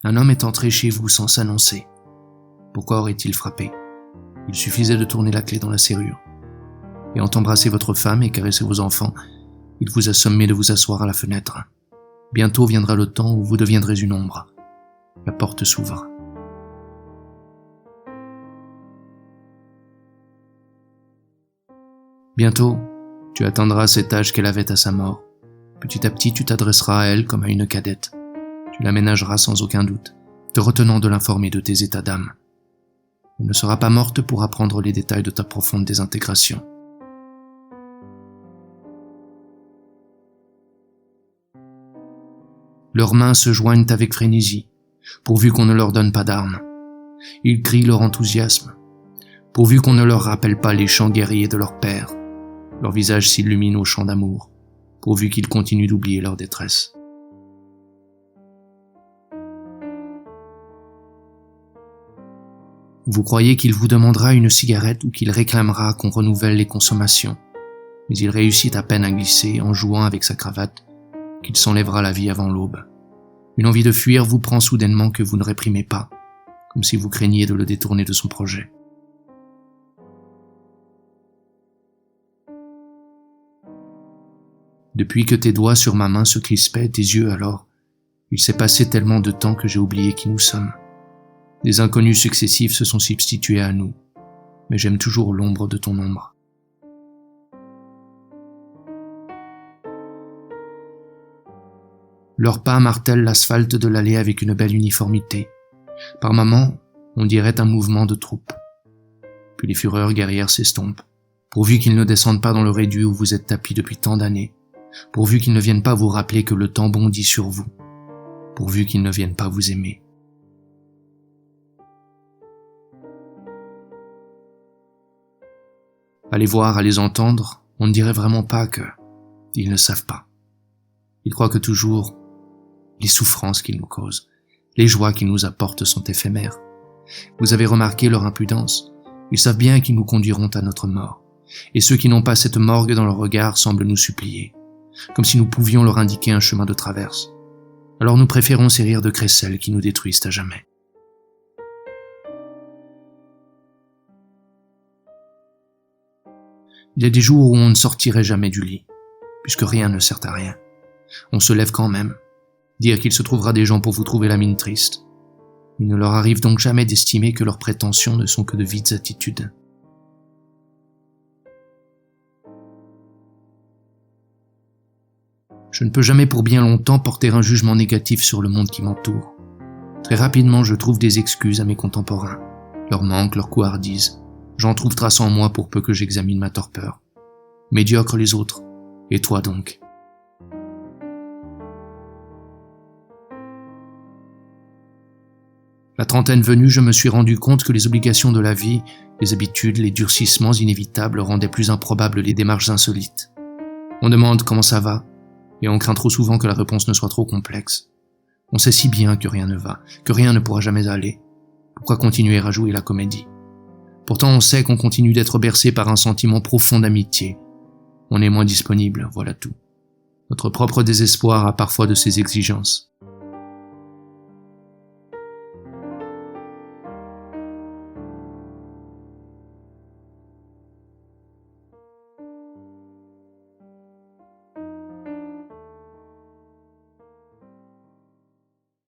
Un homme est entré chez vous sans s'annoncer. Pourquoi aurait-il frappé? Il suffisait de tourner la clé dans la serrure. Ayant embrassé votre femme et caressé vos enfants, il vous a sommé de vous asseoir à la fenêtre. Bientôt viendra le temps où vous deviendrez une ombre. La porte s'ouvre. Bientôt, tu atteindras cet âge qu'elle avait à sa mort. Petit à petit, tu t'adresseras à elle comme à une cadette. Tu l'aménageras sans aucun doute, te retenant de l'informer de tes états d'âme. Elle ne sera pas morte pour apprendre les détails de ta profonde désintégration. Leurs mains se joignent avec frénésie, pourvu qu'on ne leur donne pas d'armes. Ils crient leur enthousiasme, pourvu qu'on ne leur rappelle pas les chants guerriers de leur père. Leur visage s'illumine au chant d'amour, pourvu qu'ils continuent d'oublier leur détresse. Vous croyez qu'il vous demandera une cigarette ou qu'il réclamera qu'on renouvelle les consommations, mais il réussit à peine à glisser, en jouant avec sa cravate, qu'il s'enlèvera la vie avant l'aube. Une envie de fuir vous prend soudainement que vous ne réprimez pas, comme si vous craigniez de le détourner de son projet. Depuis que tes doigts sur ma main se crispaient, tes yeux alors, il s'est passé tellement de temps que j'ai oublié qui nous sommes. Des inconnus successifs se sont substitués à nous, mais j'aime toujours l'ombre de ton ombre. Leurs pas martèlent l'asphalte de l'allée avec une belle uniformité. Par moments, on dirait un mouvement de troupe. Puis les fureurs guerrières s'estompent, pourvu qu'ils ne descendent pas dans le réduit où vous êtes tapis depuis tant d'années, pourvu qu'ils ne viennent pas vous rappeler que le temps bondit sur vous, pourvu qu'ils ne viennent pas vous aimer. À les voir, à les entendre, on ne dirait vraiment pas que... Ils ne savent pas. Ils croient que toujours, les souffrances qu'ils nous causent, les joies qu'ils nous apportent sont éphémères. Vous avez remarqué leur impudence. Ils savent bien qu'ils nous conduiront à notre mort. Et ceux qui n'ont pas cette morgue dans leur regard semblent nous supplier, comme si nous pouvions leur indiquer un chemin de traverse. Alors nous préférons ces rires de crécelles qui nous détruisent à jamais. Il y a des jours où on ne sortirait jamais du lit, puisque rien ne sert à rien. On se lève quand même, dire qu'il se trouvera des gens pour vous trouver la mine triste. Il ne leur arrive donc jamais d'estimer que leurs prétentions ne sont que de vides attitudes. Je ne peux jamais pour bien longtemps porter un jugement négatif sur le monde qui m'entoure. Très rapidement, je trouve des excuses à mes contemporains. Leur manque, leur couardise. J'en trouve trace en moi pour peu que j'examine ma torpeur. Médiocres les autres. Et toi donc? La trentaine venue, je me suis rendu compte que les obligations de la vie, les habitudes, les durcissements inévitables rendaient plus improbables les démarches insolites. On demande comment ça va, et on craint trop souvent que la réponse ne soit trop complexe. On sait si bien que rien ne va, que rien ne pourra jamais aller. Pourquoi continuer à jouer la comédie? Pourtant on sait qu'on continue d'être bercé par un sentiment profond d'amitié. On est moins disponible, voilà tout. Notre propre désespoir a parfois de ses exigences.